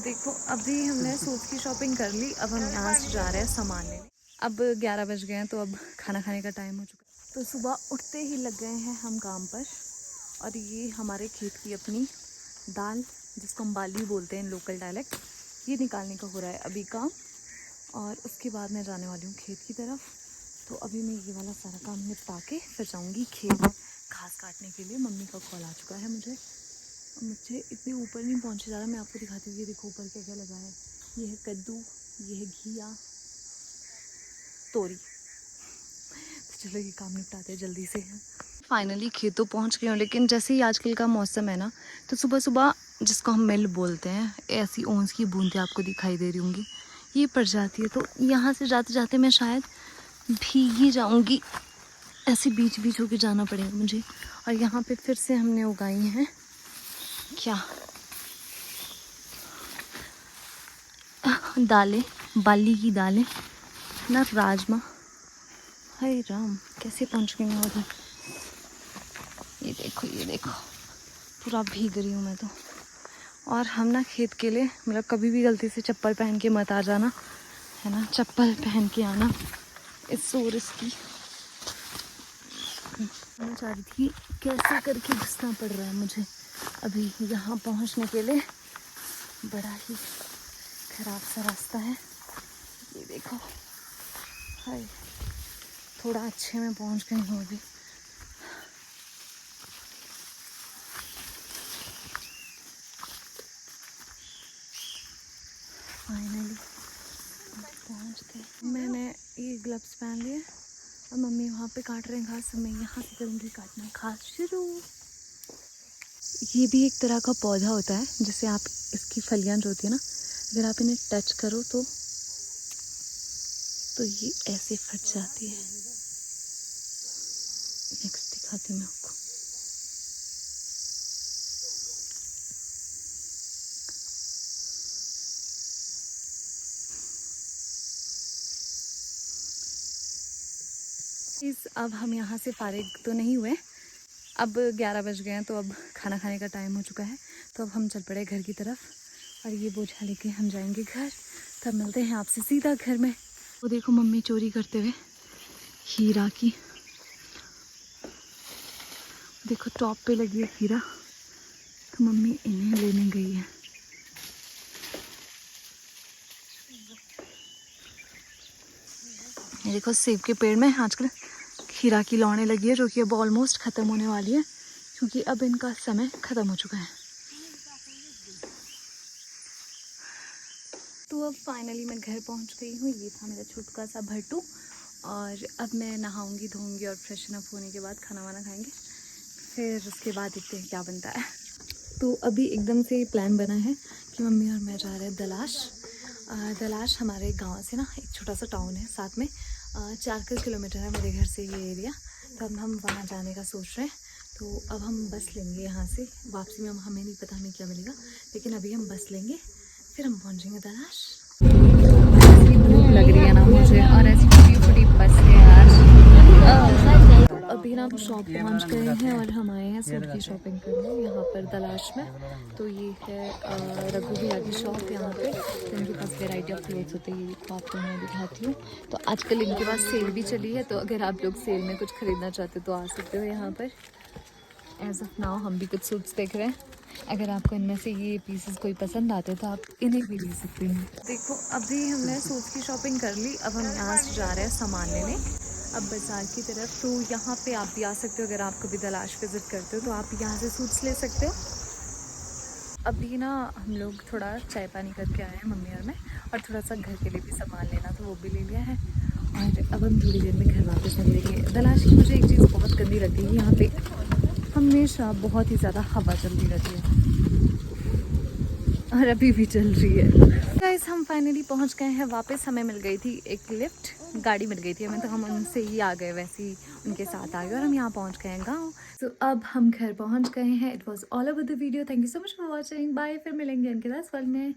देखो अभी हमने सूट की शॉपिंग कर ली। अब हम यहाँ से जा रहे हैं सामान लेने। अब 11 बज गए हैं तो अब खाना खाने का टाइम हो चुका है। तो सुबह उठते ही लग गए हैं हम काम पर। और ये हमारे खेत की अपनी दाल, जिसको हम बाली बोलते हैं लोकल डायलेक्ट, ये निकालने का हो रहा है अभी काम। और उसके बाद मैं जाने वाली हूँ खेत की तरफ। तो अभी मैं ये वाला सारा काम निपटा के फिर जाऊँगी खेत घास काटने के लिए। मम्मी का कॉल आ चुका है मुझे इतने ऊपर नहीं पहुँचे जा रहा। मैं आपको दिखाती हूँ। ये देखो ऊपर क्या क्या लगा है। ये है कद्दू, ये है घिया, तोरी। तो चलो ये काम निपटाते हैं जल्दी से। फाइनली खेतों पहुँच गए हूँ। लेकिन जैसे ही आजकल का मौसम है ना, तो सुबह सुबह जिसको हम मिल बोलते हैं, ऐसी ओंस की बूंदें आपको दिखाई दे रही होंगी, ये पड़ जाती है। तो यहाँ से जाते जाते मैं शायद भीग ही जाऊँगी। ऐसे बीच बीच होके जाना पड़ेगा मुझे। और यहाँ पे फिर से हमने उगाई हैं क्या दालें, बाली की दालें ना, राजमा। हाय राम, कैसे पहुँच गई मैं उधर। ये देखो, ये देखो, पूरा भीग रही हूँ मैं तो। और हम ना खेत के लिए मतलब कभी भी गलती से चप्पल पहन के मत आ जाना, है ना। चप्पल पहन के आना इस सो रिस्की। मैं चाह रही थी कैसे करके घुसना पड़ रहा है मुझे अभी यहाँ पहुँचने के लिए। बड़ा ही खराब सा रास्ता है। ये देखो, हाय, थोड़ा अच्छे में पहुँच गई हूँ अभी। फाइनली पहुँच गए। मैंने ये ग्लव्स पहन लिए और मम्मी वहाँ पे काट रहे हैं घास। मैं यहाँ से करूँगी काटना घास शुरू। ये भी एक तरह का पौधा होता है, जिससे आप इसकी फलियाँ जो होती है ना, अगर आप इन्हें टच करो तो ये ऐसे फट जाती है। नेक्स्ट दिखाती हूँ मैं आपको। अब हम यहाँ से फारिग तो नहीं हुए। अब 11 बज गए हैं तो अब खाना खाने का टाइम हो चुका है। तो अब हम चल पड़े घर की तरफ और ये बोझा लेके हम जाएंगे घर। तब मिलते हैं आपसे सीधा घर में। वो देखो मम्मी चोरी करते हुए हीरा की, देखो टॉप पे लगी है हीरा। तो मम्मी इन्हें लेने गई है। ये देखो सेब के पेड़ में आजकल खीरा की लौने लगी है, जो कि अब ऑलमोस्ट ख़त्म होने वाली है, क्योंकि अब इनका समय ख़त्म हो चुका है। तो अब फाइनली मैं घर पहुंच गई हूँ। ये था मेरा छोटा सा भट्टू। और अब मैं नहाऊंगी धोऊंगी और फ्रेशन अप होने के बाद खाना वाना खाएंगे। फिर उसके बाद देखते हैं क्या बनता है। तो अभी एकदम से प्लान बना है कि मम्मी और मैं जा रहे हैं दलाश। दलाश हमारे गांव से ना एक छोटा सा टाउन है, साथ में 4 किलोमीटर है मेरे घर से ये एरिया। तो अब हम वहाँ जाने का सोच रहे हैं। तो अब हम बस लेंगे यहाँ से। वापसी में हमें नहीं पता हमें क्या मिलेगा, लेकिन अभी हम बस लेंगे, फिर हम पहुँचेंगे दलाश। भूख लग रही है ना मुझे, और ऐसी छोटी छोटी बस है यार। तो अभी ना हम शॉप पहुंच गए हैं और हम आए हैं सूट की शॉपिंग करने यहाँ पर दलाश में। तो ये है रघु भैया की शॉप। यहाँ पे तो इनके पास वेराइटी ऑफ क्लोथ्स होते हैं। ये आपको मैं दिखाती हूँ। तो आजकल इनके पास सेल भी चली है, तो अगर आप लोग सेल में कुछ खरीदना चाहते हो तो आ सकते हो यहाँ पर। एज ऑफ नाउ हम भी कुछ सूट्स देख रहे हैं। अगर आपको इनमें से ये पीसेस कोई पसंद आते तो आप इन्हें भी ले सकते हैं। देखो अभी हमने सूट्स की शॉपिंग कर ली। अब हम यहाँ से जा रहे हैं सामान लेने अब बाज़ार की तरफ। तो यहाँ पे आप भी आ सकते हो। अगर आप कभी दलाश विज़िट करते हो तो आप यहाँ से सूट्स ले सकते हो। अभी ना हम लोग थोड़ा चाय पानी करके आए हैं मम्मी और मैं, और थोड़ा सा घर के लिए भी सामान लेना तो वो भी ले लिया है। और अब हम थोड़ी देर में घर वापस निकलेंगे। दलाश की मुझे एक चीज़ बहुत गंदी लगती है, यहाँ पे हमेशा बहुत ही ज़्यादा हवा चलती रहती है, और अभी भी चल रही है। गाइस हम फाइनली पहुंच गए हैं वापस। हमें मिल गई थी एक लिफ्ट, गाड़ी मिल गई थी हमें, तो हम उनसे ही आ गए, वैसे ही उनके साथ आ गए और हम यहाँ पहुंच गए हैं गाँव। तो अब हम घर पहुंच गए हैं। It was all over the video. Thank you so much for watching. Bye, फिर मिलेंगे इनके लास्ट वर्ल्ड में।